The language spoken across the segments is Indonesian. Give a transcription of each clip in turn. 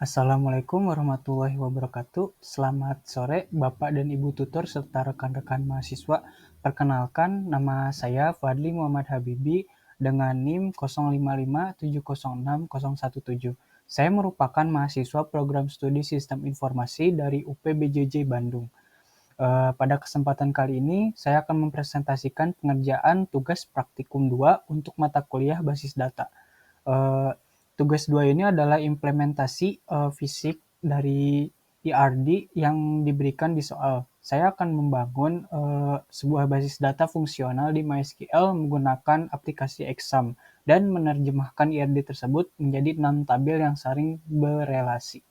Assalamualaikum warahmatullahi wabarakatuh. Selamat sore Bapak dan Ibu tutor serta rekan-rekan mahasiswa. Perkenalkan, nama saya Fadli Muhammad Habibi dengan NIM 0557060017. Saya merupakan mahasiswa program studi Sistem Informasi dari UPBJJ Bandung. Pada kesempatan kali ini, saya akan mempresentasikan pengerjaan tugas praktikum 2 untuk mata kuliah basis data. Tugas 2 ini adalah implementasi fisik dari IRD yang diberikan di soal. Saya akan membangun sebuah basis data fungsional di MySQL menggunakan aplikasi Exam dan menerjemahkan IRD tersebut menjadi 6 tabel yang saling berelasi.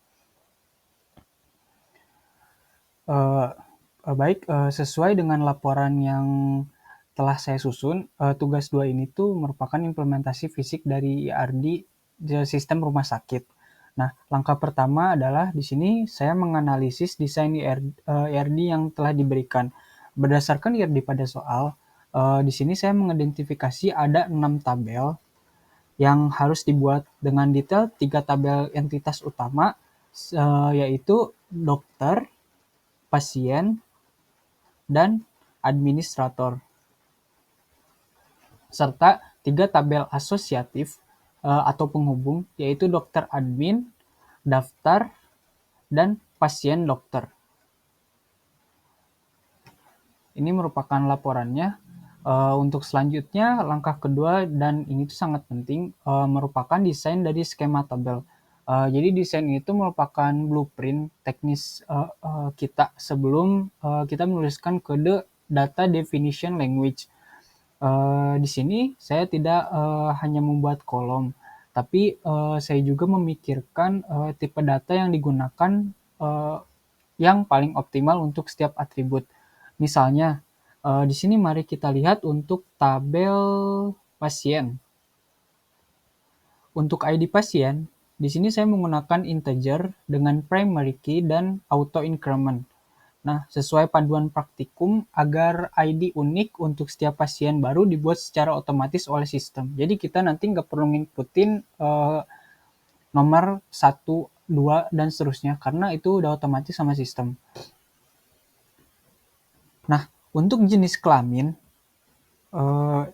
Baik, sesuai dengan laporan yang telah saya susun, tugas 2 ini tuh merupakan implementasi fisik dari IRD sistem rumah sakit. Nah, langkah pertama adalah di sini saya menganalisis desain IRD yang telah diberikan. Berdasarkan IRD pada soal, di sini saya mengidentifikasi ada 6 tabel yang harus dibuat dengan detail 3 tabel entitas utama, yaitu dokter, pasien, dan administrator, serta 3 tabel asosiatif atau penghubung, yaitu dokter admin, daftar, dan pasien dokter. Ini merupakan laporannya. Untuk selanjutnya, langkah kedua, dan ini tuh sangat penting, merupakan desain dari skema tabel. Jadi desain itu merupakan blueprint teknis kita sebelum kita menuliskan kode data definition language. Di sini saya tidak hanya membuat kolom, tapi saya juga memikirkan tipe data yang digunakan yang paling optimal untuk setiap atribut. Misalnya, di sini mari kita lihat untuk tabel pasien. Untuk ID pasien, di sini saya menggunakan integer dengan primary key dan auto increment. Nah, sesuai panduan praktikum agar ID unik untuk setiap pasien baru dibuat secara otomatis oleh sistem. Jadi kita nanti nggak perlu nginputin nomor 1, 2, dan seterusnya karena itu udah otomatis sama sistem. Nah, untuk jenis kelamin,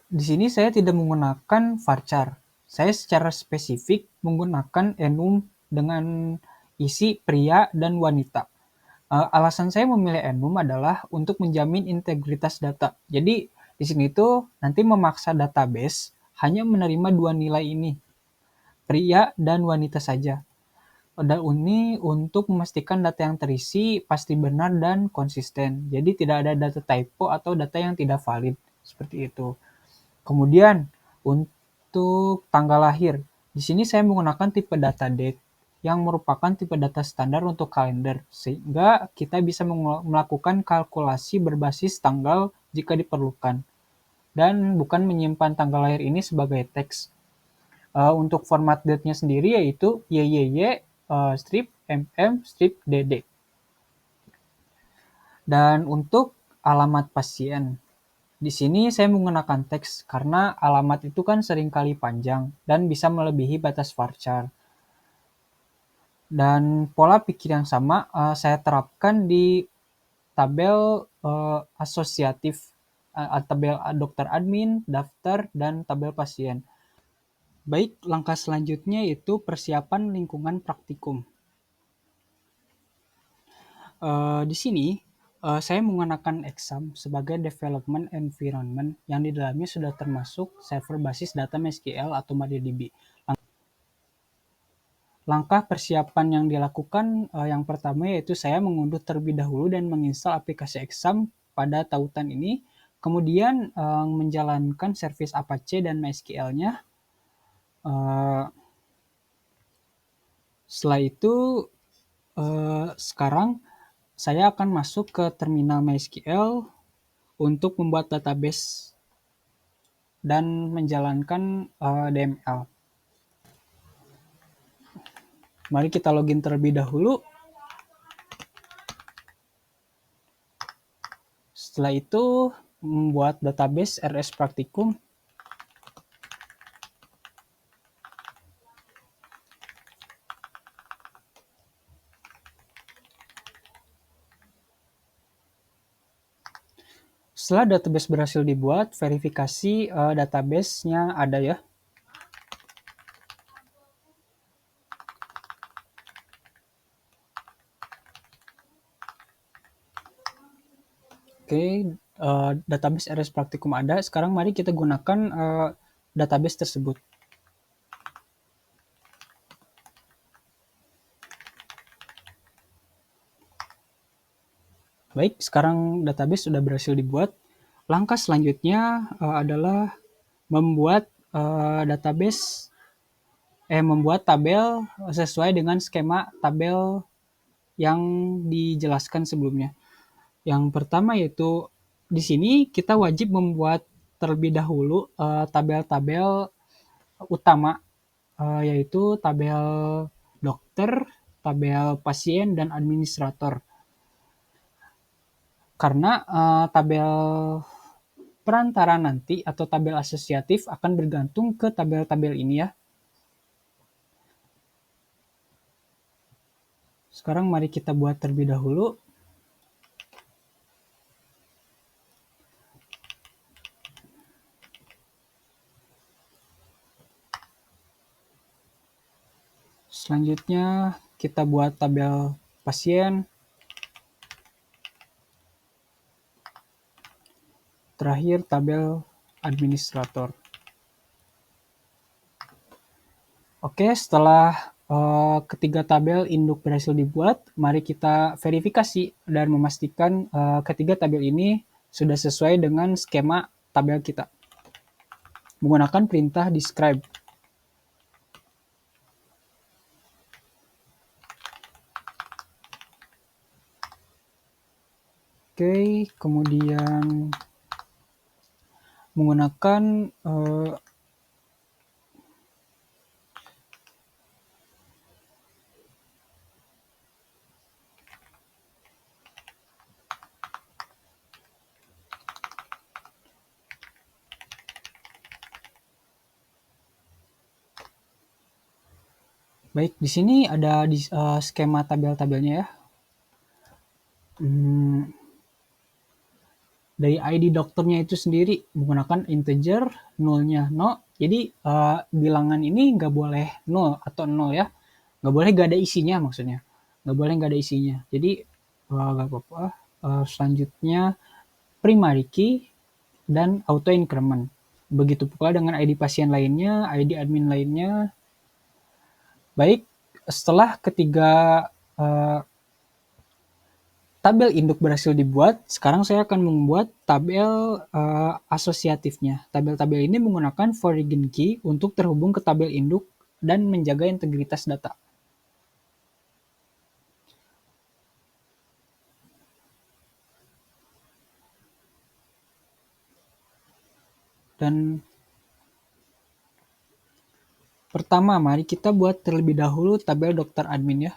di sini saya tidak menggunakan varchar. Saya secara spesifik menggunakan enum dengan isi pria dan wanita. Alasan saya memilih enum adalah untuk menjamin integritas data. Jadi di sini tuh nanti memaksa database hanya menerima 2 nilai ini, pria dan wanita saja. Dan ini untuk memastikan data yang terisi pasti benar dan konsisten. Jadi tidak ada data typo atau data yang tidak valid. Seperti itu. Kemudian untuk tanggal lahir, di sini saya menggunakan tipe data date yang merupakan tipe data standar untuk kalender, sehingga kita bisa melakukan kalkulasi berbasis tanggal jika diperlukan, dan bukan menyimpan tanggal lahir ini sebagai teks. Untuk format date-nya sendiri yaitu YYY strip MM strip DD. Dan untuk alamat pasien, di sini saya menggunakan teks karena alamat itu kan seringkali panjang dan bisa melebihi batas varchar. Dan pola pikir yang sama saya terapkan di tabel asosiatif, tabel dokter admin, daftar, dan tabel pasien. Baik, langkah selanjutnya yaitu persiapan lingkungan praktikum. Di sini saya menggunakan Exam sebagai development environment yang di dalamnya sudah termasuk server basis data MySQL atau MariaDB. Langkah persiapan yang dilakukan yang pertama yaitu saya mengunduh terlebih dahulu dan menginstal aplikasi Exam pada tautan ini, kemudian menjalankan service Apache dan MySQL-nya. Setelah itu sekarang saya akan masuk ke terminal MySQL untuk membuat database dan menjalankan DML. Mari kita login terlebih dahulu. Setelah itu membuat database RS Praktikum. Setelah database berhasil dibuat, verifikasi database-nya ada ya. Oke, database RS Praktikum ada. Sekarang mari kita gunakan database tersebut. Baik, sekarang database sudah berhasil dibuat. Langkah selanjutnya adalah membuat membuat tabel sesuai dengan skema tabel yang dijelaskan sebelumnya. Yang pertama yaitu di sini kita wajib membuat terlebih dahulu tabel-tabel utama, yaitu tabel dokter, tabel pasien, dan administrator. Karena tabel perantara nanti atau tabel asosiatif akan bergantung ke tabel-tabel ini ya. Sekarang mari kita buat terlebih dahulu. Selanjutnya kita buat tabel pasien. Terakhir tabel administrator. Oke, setelah ketiga tabel induk berhasil dibuat, mari kita verifikasi dan memastikan ketiga tabel ini sudah sesuai dengan skema tabel kita. Menggunakan perintah describe. Oke, kemudian menggunakan baik, di sini ada skema tabel-tabelnya ya. Dari ID dokternya itu sendiri menggunakan integer, nolnya 0. Jadi bilangan ini nggak boleh 0 atau 0 ya. Nggak boleh nggak ada isinya maksudnya. Nggak boleh nggak ada isinya. Jadi nggak apa-apa. Selanjutnya primary key dan auto increment. Begitu pula dengan ID pasien lainnya, ID admin lainnya. Baik, setelah ketiga tabel induk berhasil dibuat, sekarang saya akan membuat tabel asosiatifnya. Tabel-tabel ini menggunakan foreign key untuk terhubung ke tabel induk dan menjaga integritas data. Dan pertama, mari kita buat terlebih dahulu tabel dokter admin ya.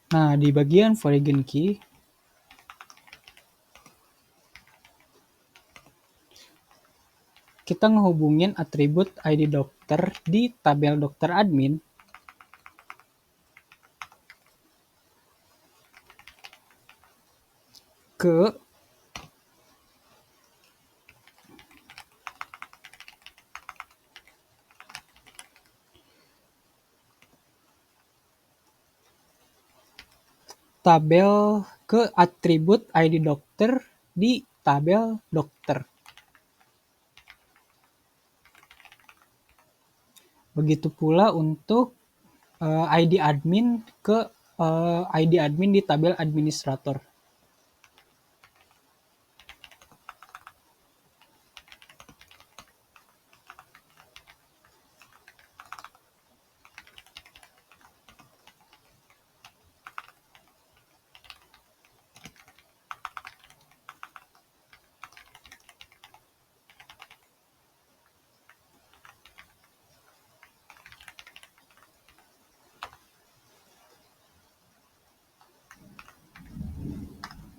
Nah, di bagian foreign key, kita ngehubungin atribut ID dokter di tabel dokter admin ke atribut ID dokter di tabel dokter. Begitu pula untuk ID admin ke ID admin di tabel administrator.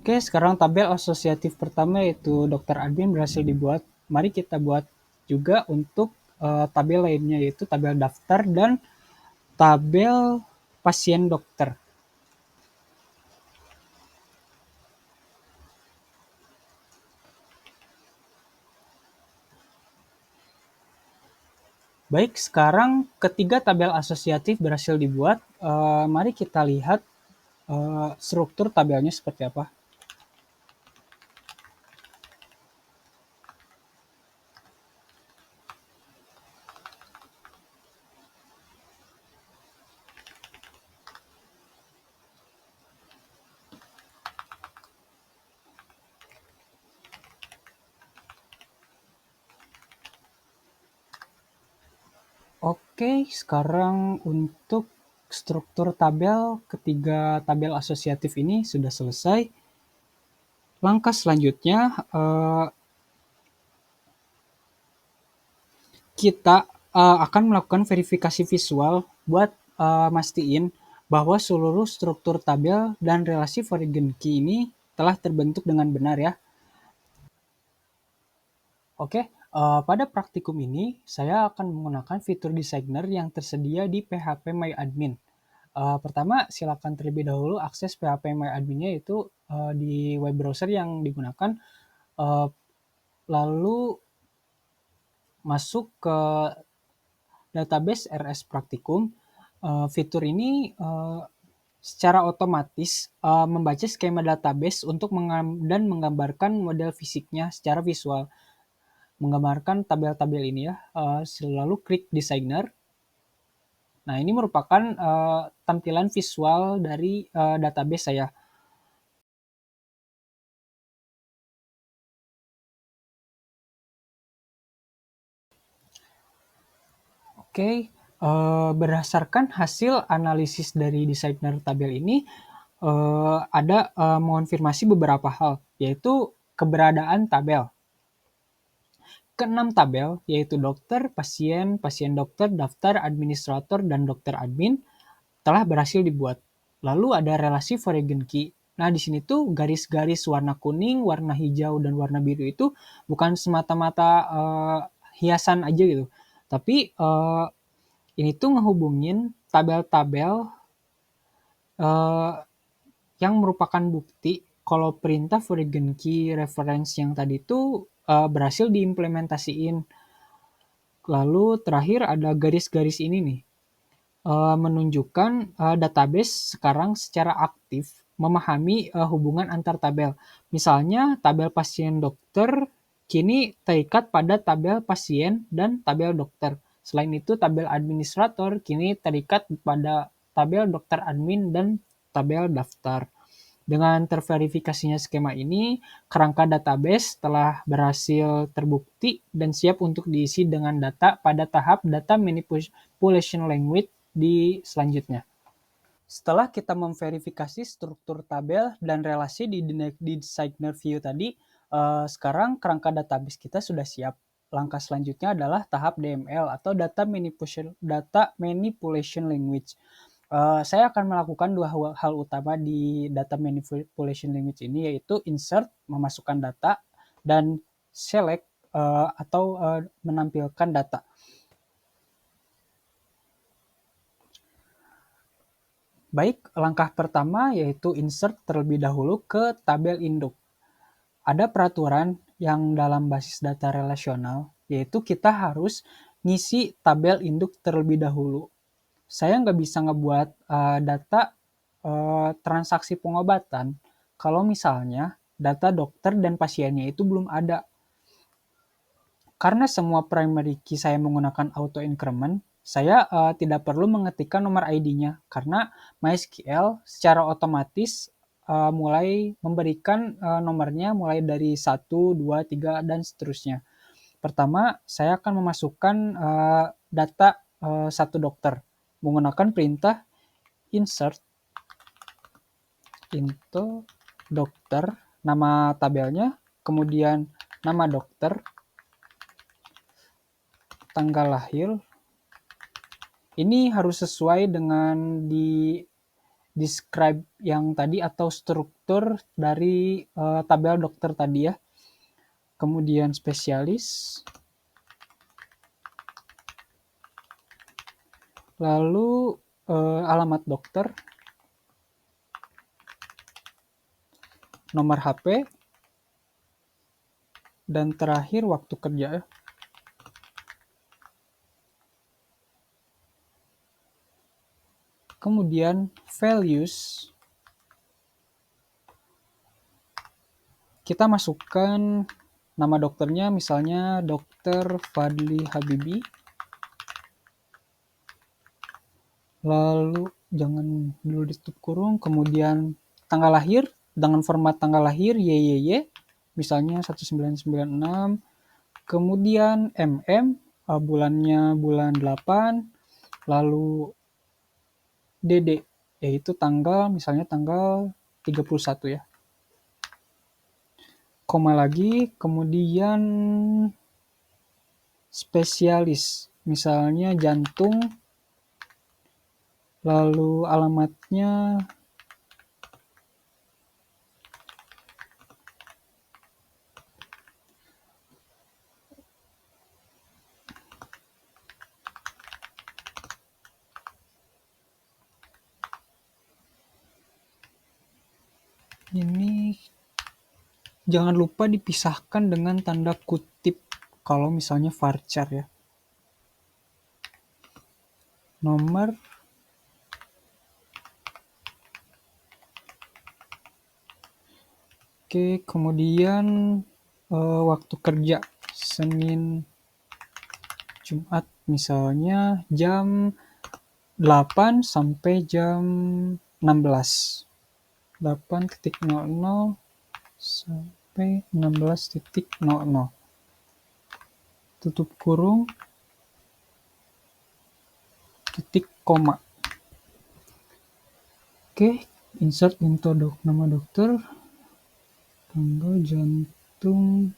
Oke, sekarang tabel asosiatif pertama yaitu Dr. Admin berhasil dibuat. Mari kita buat juga untuk tabel lainnya yaitu tabel daftar dan tabel pasien dokter. Baik, sekarang ketiga tabel asosiatif berhasil dibuat. Mari kita lihat struktur tabelnya seperti apa. Oke, sekarang untuk struktur tabel ketiga tabel asosiatif ini sudah selesai. Langkah selanjutnya kita akan melakukan verifikasi visual buat mastiin bahwa seluruh struktur tabel dan relasi foreign key ini telah terbentuk dengan benar ya. Oke, pada praktikum ini saya akan menggunakan fitur designer yang tersedia di PHP My Admin. Pertama, silakan terlebih dahulu akses PHP My Admin-nya itu di web browser yang digunakan, lalu masuk ke database RS Praktikum. Fitur ini secara otomatis membaca skema database untuk dan menggambarkan model fisiknya secara visual, menggambarkan tabel-tabel ini ya. Lalu klik designer. Nah, ini merupakan tampilan visual dari database saya. Oke, berdasarkan hasil analisis dari desainer tabel ini, ada mengonfirmasi beberapa hal, yaitu keberadaan tabel. Keenam tabel, yaitu dokter, pasien, pasien dokter, daftar, administrator, dan dokter admin, telah berhasil dibuat. Lalu ada relasi foreign key. Nah, di sini tuh garis-garis warna kuning, warna hijau, dan warna biru itu bukan semata-mata hiasan aja gitu. Tapi ini tuh ngehubungin tabel-tabel yang merupakan bukti kalau perintah foreign key reference yang tadi itu berhasil diimplementasiin. Lalu terakhir ada garis-garis ini nih, menunjukkan database sekarang secara aktif memahami hubungan antar tabel. Misalnya tabel pasien dokter kini terikat pada tabel pasien dan tabel dokter. Selain itu tabel administrator kini terikat pada tabel dokter admin dan tabel daftar. Dengan terverifikasinya skema ini, kerangka database telah berhasil terbukti dan siap untuk diisi dengan data pada tahap data manipulation language di selanjutnya. Setelah kita memverifikasi struktur tabel dan relasi di designer view tadi, sekarang kerangka database kita sudah siap. Langkah selanjutnya adalah tahap DML atau data manipulation language. Saya akan melakukan dua hal utama di data manipulation language ini, yaitu insert, memasukkan data, dan select atau menampilkan data. Baik, langkah pertama yaitu insert terlebih dahulu ke tabel induk. Ada peraturan yang dalam basis data relasional, yaitu kita harus ngisi tabel induk terlebih dahulu. Saya nggak bisa ngebuat data transaksi pengobatan kalau misalnya data dokter dan pasiennya itu belum ada. Karena semua primary key saya menggunakan auto increment, saya tidak perlu mengetikkan nomor ID-nya karena MySQL secara otomatis mulai memberikan nomornya mulai dari 1, 2, 3, dan seterusnya. Pertama, saya akan memasukkan data satu dokter menggunakan perintah insert into dokter, nama tabelnya, kemudian nama dokter, tanggal lahir. Ini harus sesuai dengan describe yang tadi atau struktur dari tabel dokter tadi ya. Kemudian spesialis, lalu alamat dokter, nomor HP, dan terakhir waktu kerja. Kemudian values, kita masukkan nama dokternya, misalnya Dr. Fadli Habibi. Lalu jangan dulu ditutup kurung, kemudian tanggal lahir dengan format tanggal lahir YYY, misalnya 1996, kemudian bulannya bulan 8, lalu DD, yaitu tanggal, misalnya tanggal 31 ya. Koma lagi, kemudian spesialis, misalnya jantung, lalu alamatnya ini jangan lupa dipisahkan dengan tanda kutip kalau misalnya varchar ya. Nomor, oke, kemudian waktu kerja Senin Jumat, misalnya jam 8 sampai jam 16. 8.00 sampai 16.00. Tutup kurung, titik koma. Oke, insert info nama dokter, tanggal jantung.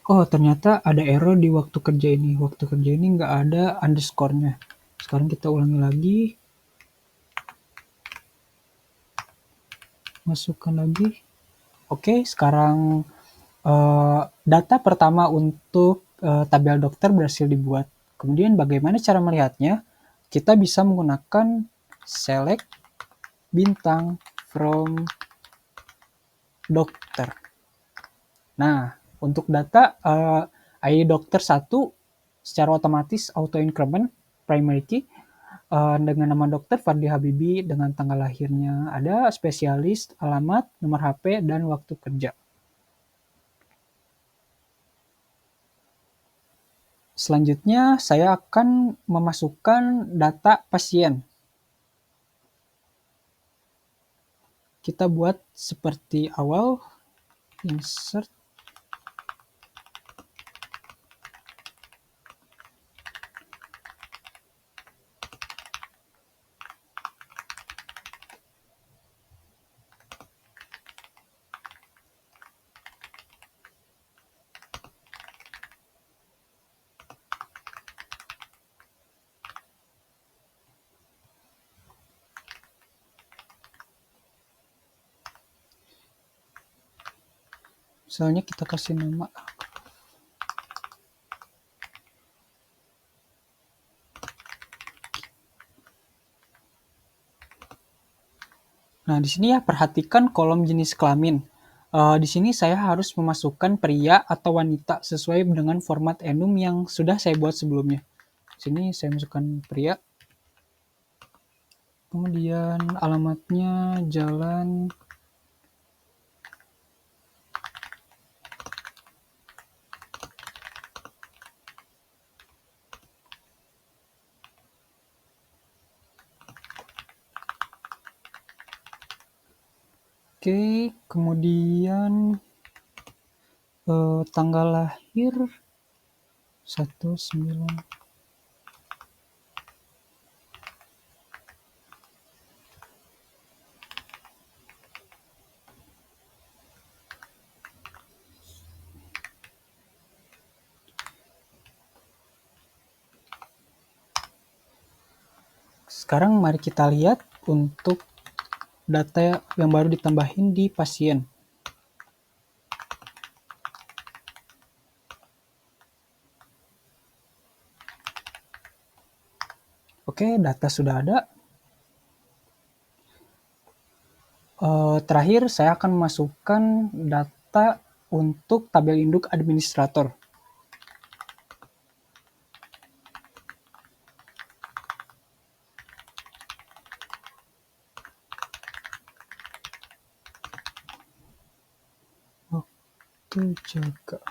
Oh, ternyata ada error di waktu kerja ini. Waktu kerja ini nggak ada underscore-nya. Sekarang kita ulangi lagi. Masukkan lagi. Oke, sekarang data pertama untuk tabel dokter berhasil dibuat. Kemudian bagaimana cara melihatnya? Kita bisa menggunakan select bintang from dokter. Nah, untuk data ID dokter 1 secara otomatis auto increment primary key dengan nama dokter Fadli Habibi, dengan tanggal lahirnya ada, spesialis, alamat, nomor HP, dan waktu kerja. Selanjutnya saya akan memasukkan data pasien. Kita buat seperti awal, insert. Misalnya kita kasih nama. Nah, di sini ya perhatikan kolom jenis kelamin. Di sini saya harus memasukkan pria atau wanita sesuai dengan format enum yang sudah saya buat sebelumnya. Di sini saya masukkan pria. Kemudian alamatnya Jalan Oke, kemudian tanggal lahir 19. sekarang mari kita lihat untuk data yang baru ditambahin di pasien. Oke, data sudah ada. Terakhir, saya akan memasukkan data untuk tabel induk administrator. Waktu jaga.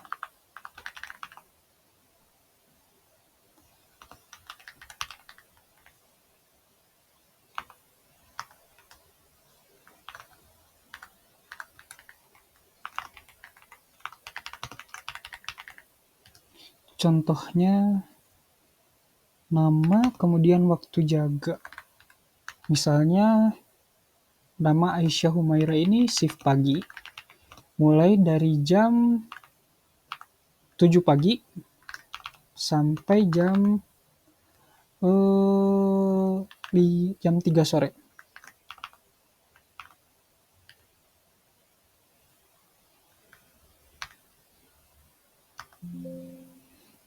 Contohnya nama, kemudian waktu jaga. Misalnya nama Aisyah Humaira ini shift pagi, mulai dari jam 7 pagi sampai jam 3 sore.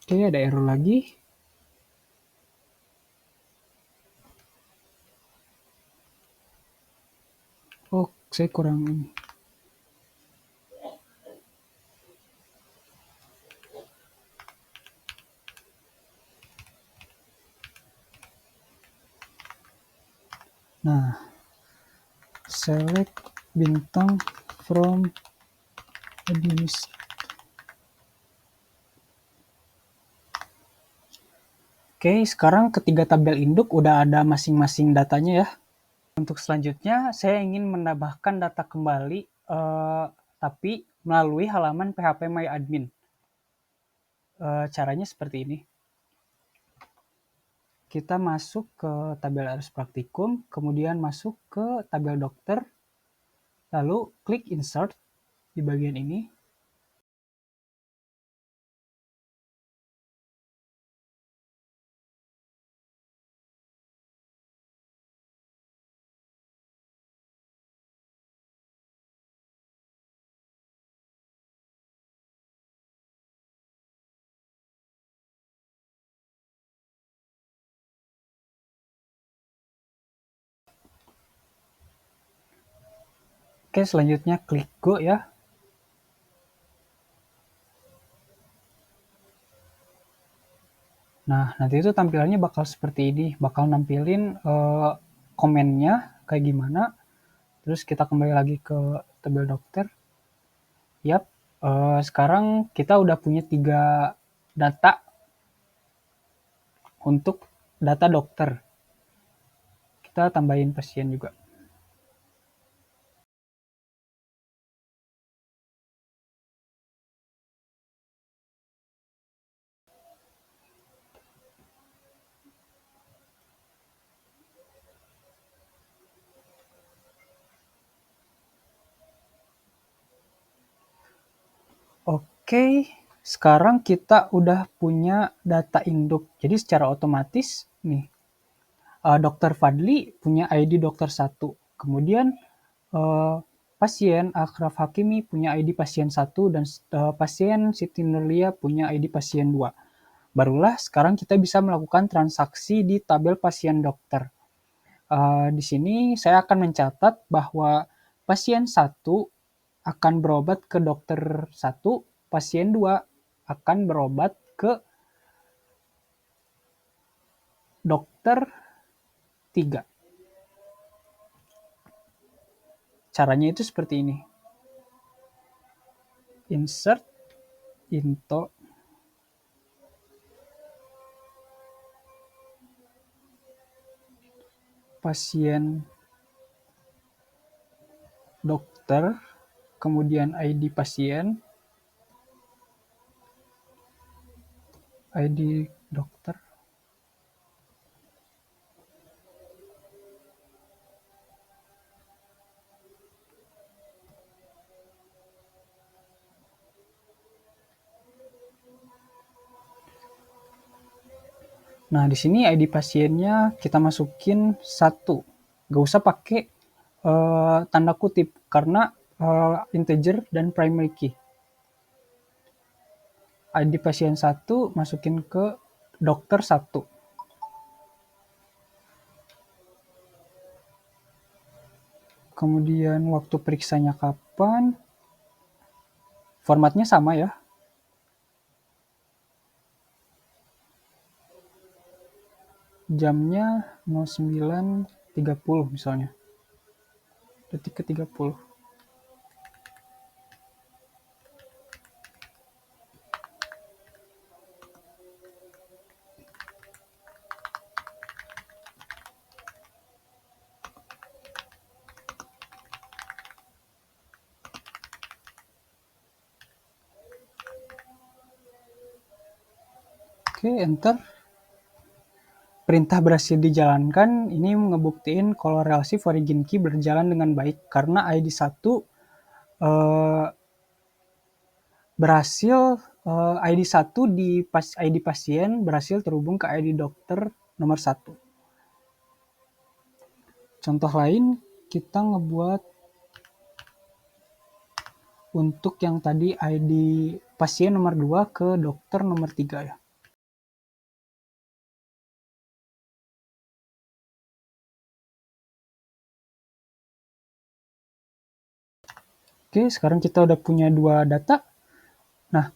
Oke, ada error lagi. Oh, saya kurang ini. Nah, select bintang from administrator. Oke, sekarang ketiga tabel induk udah ada masing-masing datanya ya. Untuk selanjutnya, saya ingin menambahkan data kembali, tapi melalui halaman PHP My Admin. Caranya seperti ini. Kita masuk ke tabel arus praktikum, kemudian masuk ke tabel dokter, lalu klik insert di bagian ini. Oke, selanjutnya klik go ya. Nah, nanti itu tampilannya bakal seperti ini, bakal nampilin komennya kayak gimana. Terus kita kembali lagi ke tabel dokter. Yap, sekarang kita udah punya 3 data untuk data dokter. Kita tambahin pasien juga. Oke, sekarang kita udah punya data induk. Jadi secara otomatis nih, Dokter Fadli punya ID dokter 1. Kemudian pasien Akraf Hakimi punya ID pasien 1 dan pasien Siti Nurlia punya ID pasien 2. Barulah sekarang kita bisa melakukan transaksi di tabel pasien dokter. Di sini saya akan mencatat bahwa pasien 1 akan berobat ke dokter 1, pasien 2 akan berobat ke dokter 3. Caranya itu seperti ini. Insert into pasien dokter, kemudian ID pasien, ID dokter. Nah, di sini ID pasiennya kita masukin 1. Gak usah pakai tanda kutip karena integer dan primary key. ID pasien 1 masukin ke dokter 1. Kemudian waktu periksanya kapan, formatnya sama ya. Jamnya 09.30 misalnya. Detik ke 30. Oke, enter. Perintah berhasil dijalankan, ini ngebuktiin kalau relasi origin key berjalan dengan baik karena ID 1 berhasil ID 1 di ID pasien berhasil terhubung ke ID dokter nomor 1. Contoh lain, kita ngebuat untuk yang tadi ID pasien nomor 2 ke dokter nomor 3 ya. Oke, sekarang kita udah punya 2 data. Nah,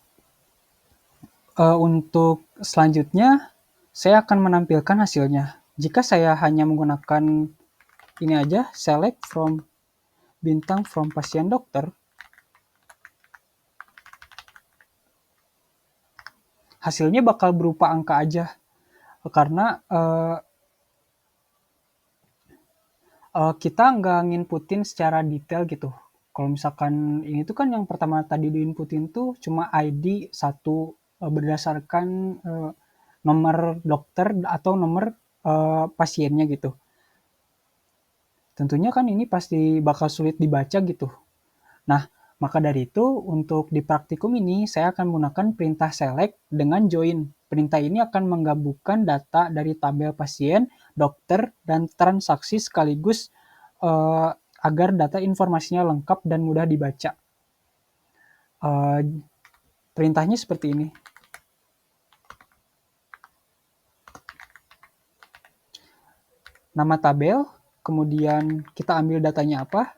untuk selanjutnya saya akan menampilkan hasilnya. Jika saya hanya menggunakan ini aja, select from bintang from pasien dokter, hasilnya bakal berupa angka aja karena kita nggak nginputin secara detail gitu. Kalau misalkan ini tuh kan yang pertama tadi diinputin tuh cuma ID 1 berdasarkan nomor dokter atau nomor pasiennya gitu. Tentunya kan ini pasti bakal sulit dibaca gitu. Nah, maka dari itu untuk di praktikum ini saya akan menggunakan perintah select dengan join. Perintah ini akan menggabungkan data dari tabel pasien, dokter, dan transaksi sekaligus agar data informasinya lengkap dan mudah dibaca. Perintahnya seperti ini. Nama tabel, kemudian kita ambil datanya apa,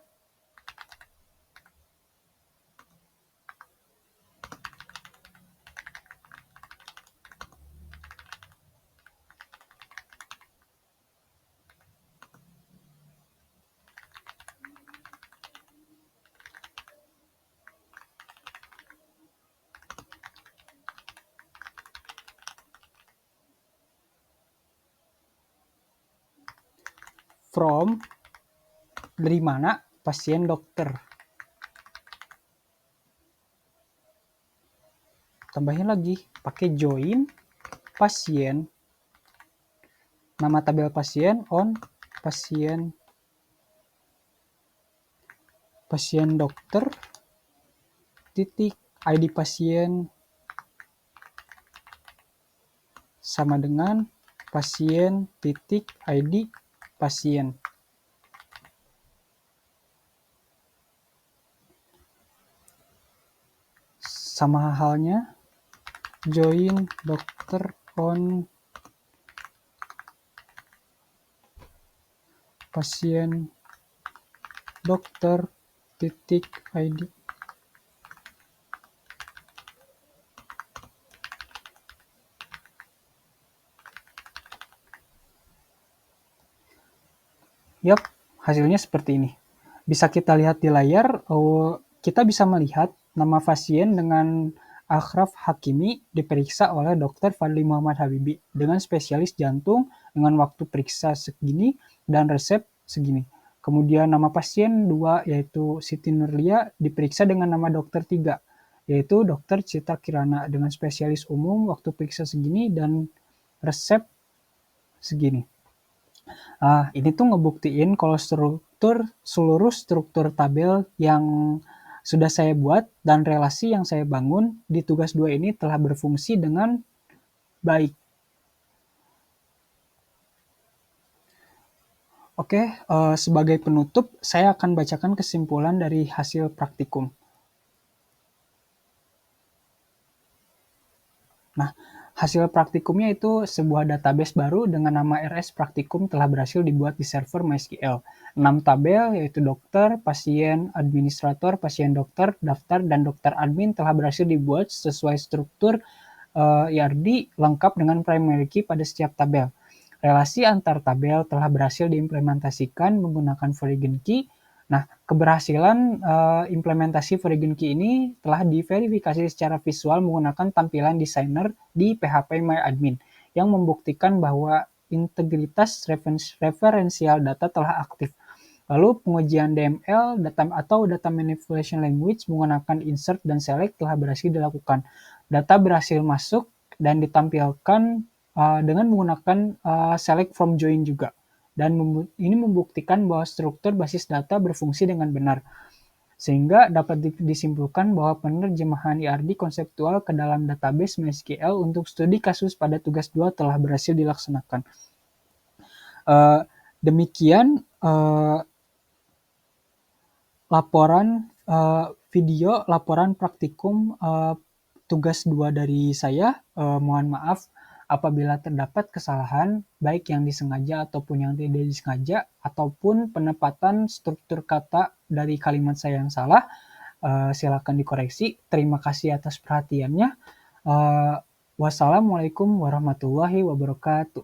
from, dari mana, pasien dokter. Tambahin lagi, pakai join, pasien, nama tabel pasien, on, pasien dokter, titik, ID pasien, sama dengan pasien titik ID pasien. Sama halnya join dokter on pasien dokter titik ID. Yap, hasilnya seperti ini. Bisa kita lihat di layar, kita bisa melihat nama pasien dengan Akhraf Hakimi diperiksa oleh Dr. Fadli Muhammad Habibi dengan spesialis jantung dengan waktu periksa segini dan resep segini. Kemudian nama pasien 2 yaitu Siti Nurlia diperiksa dengan nama dokter 3 yaitu Dr. Citra Kirana dengan spesialis umum waktu periksa segini dan resep segini. Ini tuh ngebuktiin kalau seluruh struktur tabel yang sudah saya buat dan relasi yang saya bangun di tugas 2 ini telah berfungsi dengan baik. Oke, sebagai penutup, saya akan bacakan kesimpulan dari hasil praktikum. Nah, hasil praktikumnya itu sebuah database baru dengan nama RS Praktikum telah berhasil dibuat di server MySQL. 6 tabel yaitu dokter, pasien, administrator, pasien dokter, daftar, dan dokter admin telah berhasil dibuat sesuai struktur IRD lengkap dengan primary key pada setiap tabel. Relasi antar tabel telah berhasil diimplementasikan menggunakan foreign key. Nah, keberhasilan implementasi foreign key ini telah diverifikasi secara visual menggunakan tampilan designer di PHP MyAdmin yang membuktikan bahwa integritas referensial data telah aktif. Lalu pengujian DML atau Data Manipulation Language menggunakan insert dan select telah berhasil dilakukan. Data berhasil masuk dan ditampilkan dengan menggunakan select from join juga. Dan ini membuktikan bahwa struktur basis data berfungsi dengan benar. Sehingga dapat disimpulkan bahwa penerjemahan IRD konseptual ke dalam database MySQL untuk studi kasus pada tugas 2 telah berhasil dilaksanakan. Demikian laporan video laporan praktikum tugas 2 dari saya. Mohon maaf apabila terdapat kesalahan, baik yang disengaja ataupun yang tidak disengaja, ataupun penempatan struktur kata dari kalimat saya yang salah. Silakan dikoreksi. Terima kasih atas perhatiannya. Wassalamualaikum warahmatullahi wabarakatuh.